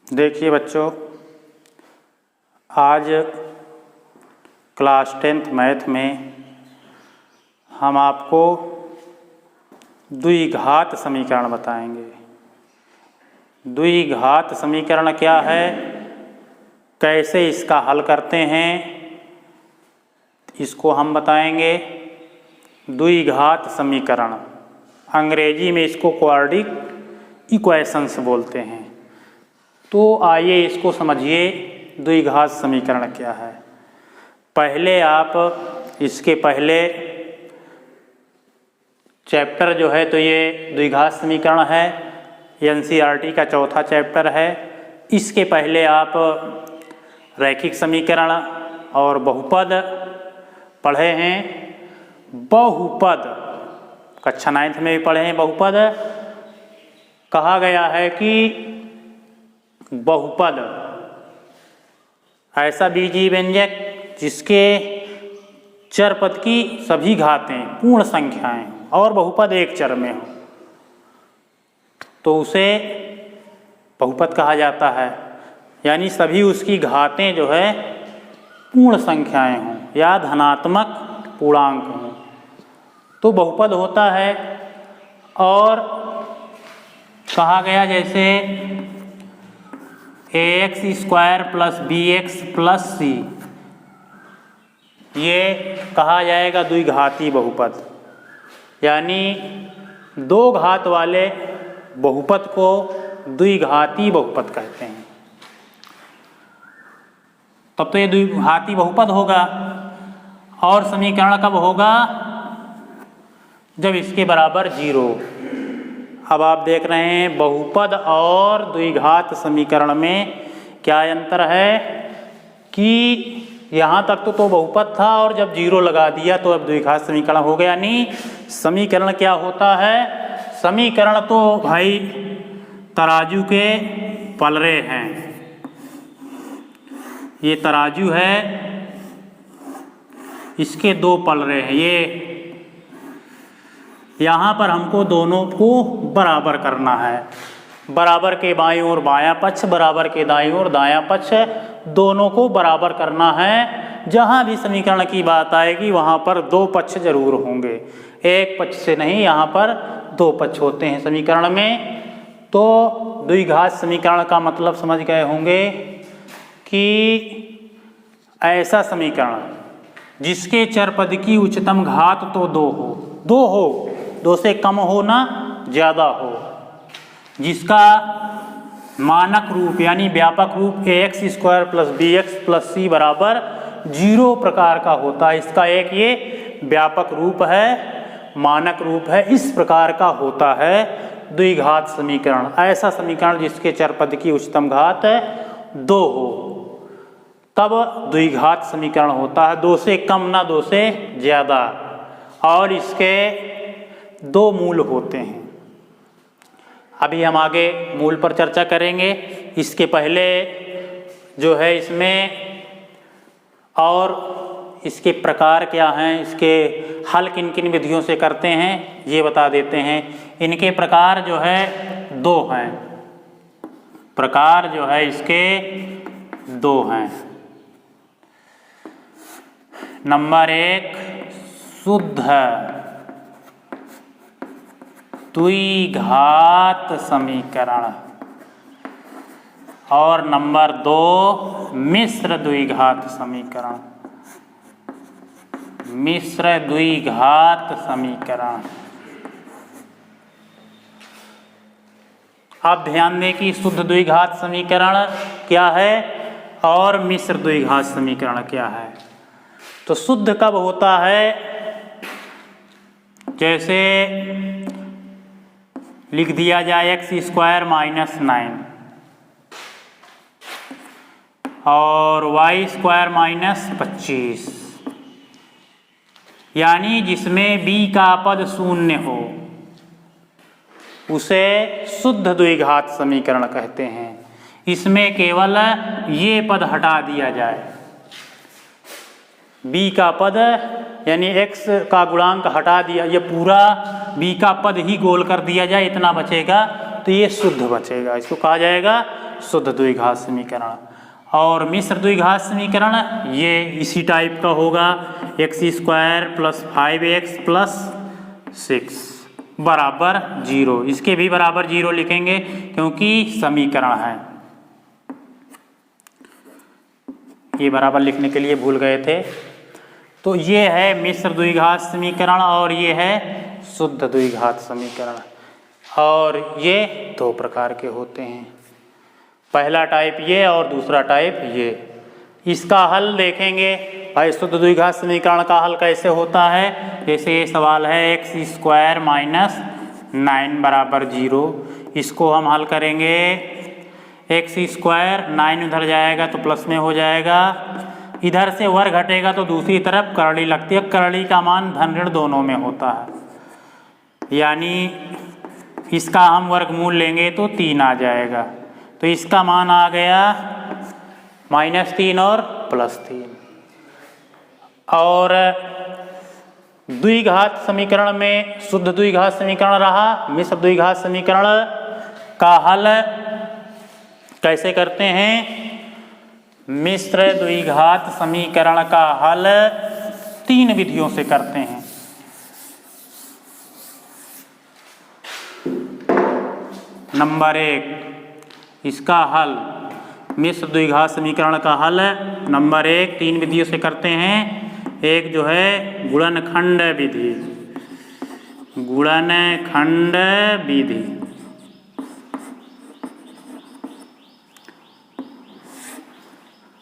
देखिए बच्चों, आज क्लास 10th मैथ में हम आपको द्विघात समीकरण बताएंगे। द्विघात समीकरण क्या है, कैसे इसका हल करते हैं, इसको हम बताएंगे। द्विघात समीकरण, अंग्रेजी में इसको क्वाड्रेटिक इक्वेशंस बोलते हैं। तो आइए इसको समझिए, द्विघात समीकरण क्या है। पहले आप इसके पहले चैप्टर जो है, तो ये द्विघात समीकरण है, एनसीईआरटी का चौथा चैप्टर है। इसके पहले आप रैखिक समीकरण और बहुपद पढ़े हैं। बहुपद कक्षा 9th में भी पढ़े हैं। बहुपद कहा गया है कि बहुपद ऐसा बीजीय व्यंजक जिसके चर पद की सभी घातें पूर्ण संख्याएं और बहुपद एक चर में हो, तो उसे बहुपद कहा जाता है। यानी सभी उसकी घातें जो है पूर्ण संख्याएं हों या धनात्मक पूर्णांक हों, तो बहुपद होता है। और कहा गया जैसे ax² + bx + c, ये कहा जाएगा द्विघाती बहुपद। यानी दो घात वाले बहुपद को द्विघाती बहुपद कहते हैं। तब तो ये द्विघाती बहुपद होगा। और समीकरण कब होगा? जब इसके बराबर 0। अब आप देख रहे हैं बहुपद और द्विघात समीकरण में क्या अंतर है कि यहाँ तक तो बहुपद था और जब 0 लगा दिया तो अब द्विघात समीकरण हो गया। यानी समीकरण क्या होता है? समीकरण तो भाई तराजू के पलड़े हैं। ये तराजू है, इसके दो पलड़े हैं। ये यहाँ पर हमको दोनों को बराबर करना है। बराबर के बाईं ओर बायां पक्ष, बराबर के दाईं ओर दायां पक्ष, दोनों को बराबर करना है। जहाँ भी समीकरण की बात आएगी वहाँ पर दो पक्ष जरूर होंगे, एक पक्ष से नहीं। यहाँ पर दो पक्ष होते हैं समीकरण में। तो द्विघात समीकरण का मतलब समझ गए होंगे कि ऐसा समीकरण जिसके चर पद की उच्चतम घात तो दो से कम हो ना ज़्यादा हो, जिसका मानक रूप यानी व्यापक रूप ax² + bx + c बराबर 0 प्रकार का होता है। इसका एक ये व्यापक रूप है, मानक रूप है, इस प्रकार का होता है द्विघात समीकरण। ऐसा समीकरण जिसके चर पद की उच्चतम घात 2 हो, तब द्विघात समीकरण होता है। 2 से कम ना 2 से ज़्यादा। और इसके दो मूल होते हैं। अभी हम आगे मूल पर चर्चा करेंगे। इसके पहले जो है इसमें और इसके प्रकार क्या हैं, इसके हल किन किन विधियों से करते हैं, ये बता देते हैं। इनके प्रकार जो है 2 हैं। प्रकार जो है इसके 2 हैं। नंबर 1 शुद्ध द्विघात समीकरण और नंबर 2 मिश्र द्विघात समीकरण। मिश्र द्विघात समीकरण। आप ध्यान दें कि शुद्ध द्विघात समीकरण क्या है और मिश्र द्विघात समीकरण क्या है। तो शुद्ध कब होता है? जैसे लिख दिया जाए x² - 9 और y² - 25, यानी जिसमें b का पद 0 हो उसे शुद्ध द्विघात समीकरण कहते हैं। इसमें केवल ये पद हटा दिया जाए, b का पद यानी x का गुणांक हटा दिया, ये पूरा b का पद ही गोल कर दिया जाए, इतना बचेगा तो ये शुद्ध बचेगा। इसको कहा जाएगा शुद्ध द्विघात समीकरण। और मिश्र द्विघात समीकरण ये इसी टाइप का होगा, x² + 5x + 6 बराबर 0। इसके भी बराबर 0 लिखेंगे क्योंकि समीकरण है। ये बराबर लिखने के लिए भूल गए थे। तो ये है मिश्र द्विघात समीकरण और ये है शुद्ध द्विघात समीकरण। और ये दो प्रकार के होते हैं, पहला टाइप ये और दूसरा टाइप ये। इसका हल देखेंगे भाई, शुद्ध द्विघात समीकरण का हल कैसे होता है। जैसे ये सवाल है x² - 9 बराबर 0। इसको हम हल करेंगे, x² 9 उधर जाएगा तो प्लस में हो जाएगा, इधर से वर्ग घटेगा तो दूसरी तरफ करड़ी लगती है। करड़ी का मान धन ऋण दोनों में होता है, यानी इसका हम वर्गमूल लेंगे तो 3 आ जाएगा। तो इसका मान आ गया -3 और +3। और द्विघात समीकरण में शुद्ध द्विघात समीकरण रहा। मिश्र द्विघात समीकरण का हल कैसे करते हैं। मिश्र द्विघात समीकरण का हल 3 विधियों से करते हैं। नंबर 1, इसका हल मिश्र द्विघात समीकरण का हल नंबर 1 3 विधियों से करते हैं। एक जो है गुणनखंड विधि, गुणनखंड विधि।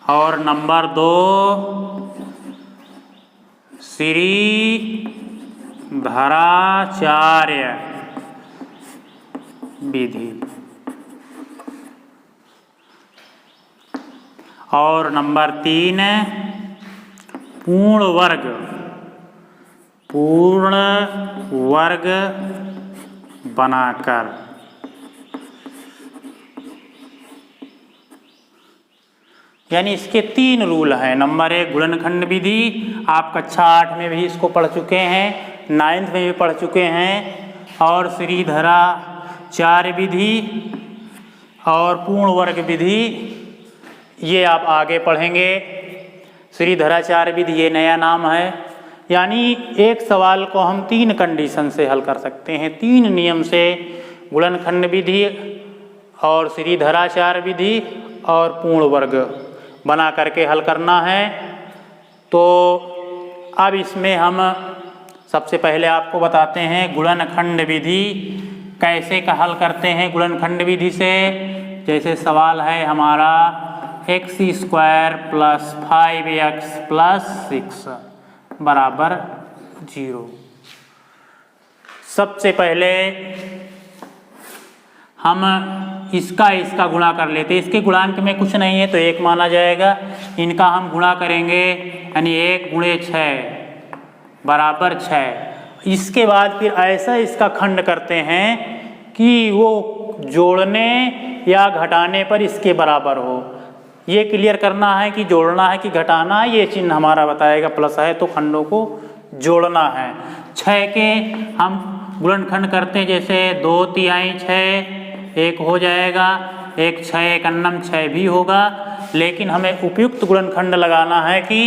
और नंबर 2 श्रीधराचार्य विधि। और नंबर 3 पूर्ण वर्ग बनाकर। यानी इसके 3 रूल हैं। नंबर 1 गुणनखंड विधि, आप कक्षा 8 में भी इसको पढ़ चुके हैं, 9th में भी पढ़ चुके हैं। और श्रीधराचार्य विधि और पूर्ण वर्ग विधि ये आप आगे पढ़ेंगे। श्रीधराचार्य विधि ये नया नाम है। यानी एक सवाल को हम 3 कंडीशन से हल कर सकते हैं, 3 नियम से। गुणनखंड विधि और श्रीधराचार्य विधि और पूर्ण वर्ग बना करके हल करना है। तो अब इसमें हम सबसे पहले आपको बताते हैं गुणनखंड विधि कैसे का हल करते हैं। गुणनखंड विधि से जैसे सवाल है हमारा x² + 5x + 6 बराबर 0। सबसे पहले हम इसका गुणा कर लेते हैं। इसके गुणांक में कुछ नहीं है तो 1 माना जाएगा। इनका हम गुणा करेंगे, यानी 1 × 6 बराबर 6। इसके बाद फिर ऐसा इसका खंड करते हैं कि वो जोड़ने या घटाने पर इसके बराबर हो। ये क्लियर करना है कि जोड़ना है कि घटाना है, ये चिन्ह हमारा बताएगा। प्लस है तो खंडों को जोड़ना है। 6 के हम गुणनखंड करते हैं, जैसे 2 तिहाई 6 1 हो जाएगा, 1 6 1 अन्नम 6 भी होगा। लेकिन हमें उपयुक्त गुणनखंड लगाना है कि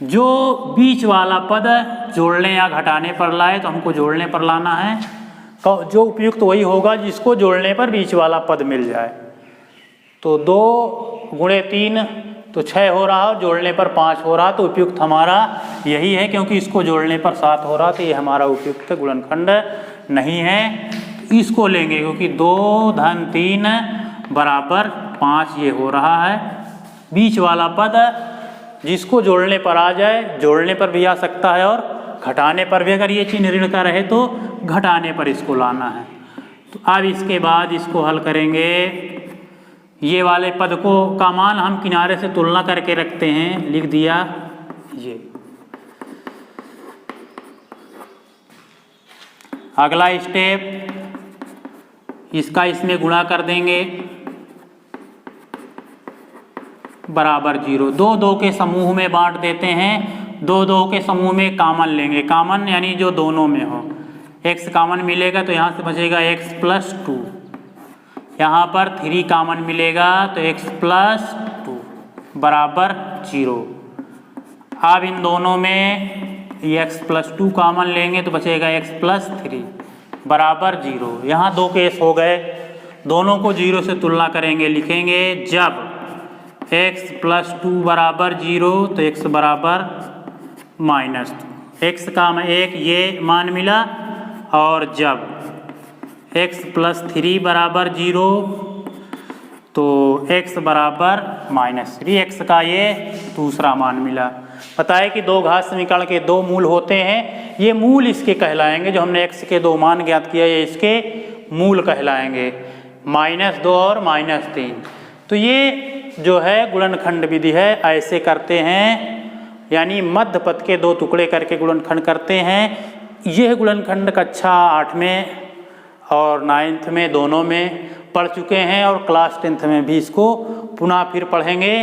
जो बीच वाला पद जोड़ने या घटाने पर लाए तो हमको जोड़ने पर लाना है। तो जो उपयुक्त वही होगा जिसको जोड़ने पर बीच वाला पद मिल जाए। तो 2 × 3 तो 6 हो रहा, जोड़ने पर 5 हो रहा, तो उपयुक्त हमारा यही है। क्योंकि इसको जोड़ने पर 7 हो रहा तो ये हमारा उपयुक्त गुणनखंड नहीं है। इसको लेंगे क्योंकि 2 धन 3 बराबर 5 ये हो रहा है। बीच वाला पद जिसको जोड़ने पर आ जाए, जोड़ने पर भी आ सकता है और घटाने पर भी। अगर ये चिन्ह ऋण का रहे तो घटाने पर इसको लाना है। तो अब इसके बाद इसको हल करेंगे। ये वाले पद को का मान हम किनारे से तुलना करके रखते हैं, लिख दिया ये। अगला स्टेप, इसका इसमें गुणा कर देंगे बराबर 0। 2 2 के समूह में बांट देते हैं। 2 2 के समूह में कामन लेंगे, कामन यानी जो दोनों में हो। x कामन मिलेगा तो यहाँ से बचेगा x + 2। यहाँ पर 3 कॉमन मिलेगा तो x प्लस 2 बराबर 0। अब इन दोनों में ये x प्लस 2 कॉमन लेंगे तो बचेगा x प्लस 3 बराबर 0। यहाँ 2 केस हो गए, दोनों को 0 से तुलना करेंगे, लिखेंगे जब x प्लस 2 बराबर 0 तो x बराबर -2। x का 1 ये मान मिला, और जब x प्लस 3 बराबर 0 तो x बराबर -3, x का ये दूसरा मान मिला। पता है कि दो घात समीकरण के 2 मूल होते हैं, ये मूल इसके कहलाएंगे। जो हमने x के 2 मान ज्ञात किया ये इसके मूल कहलाएंगे, -2 और -3। तो ये जो है गुणनखंड विधि है, ऐसे करते हैं, यानी मध्य पद के 2 टुकड़े करके गुणनखंड करते हैं। यह गुणनखंड कक्षा 8 में और 9th में दोनों में पढ़ चुके हैं, और क्लास 10th में भी इसको पुनः फिर पढ़ेंगे।